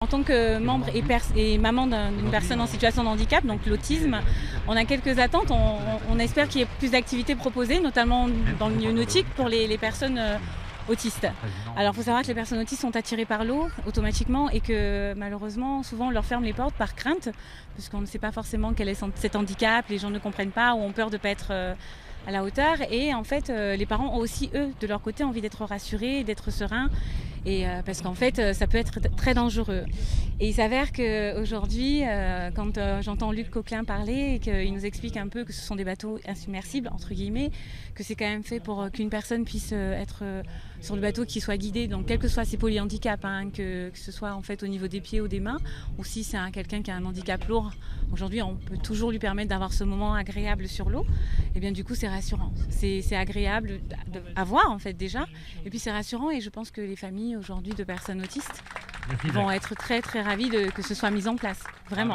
En tant que membre et maman d'une personne en situation de handicap, donc l'autisme, on a quelques attentes. On espère qu'il y ait plus d'activités proposées, notamment dans le milieu nautique pour les personnes autistes. Alors il faut savoir que les personnes autistes sont attirées par l'eau automatiquement et que malheureusement souvent on leur ferme les portes par crainte parce qu'on ne sait pas forcément quel est cet handicap, les gens ne comprennent pas ou ont peur de ne pas être à la hauteur et en fait les parents ont aussi eux de leur côté envie d'être rassurés, d'être sereins et parce qu'en fait ça peut être très dangereux. Et il s'avère qu'aujourd'hui quand j'entends Luc Coquelin parler et qu'il nous explique un peu que ce sont des bateaux insubmersibles entre guillemets, que c'est quand même fait pour qu'une personne puisse être sur le bateau qui soit guidé, donc quel que soit ses polyhandicaps, que ce soit en fait au niveau des pieds ou des mains, ou si c'est quelqu'un qui a un handicap lourd, aujourd'hui on peut toujours lui permettre d'avoir ce moment agréable sur l'eau, et bien du coup c'est rassurant, c'est agréable à voir en fait déjà, et puis c'est rassurant et je pense que les familles aujourd'hui de personnes autistes vont être très très ravies que ce soit mis en place, vraiment.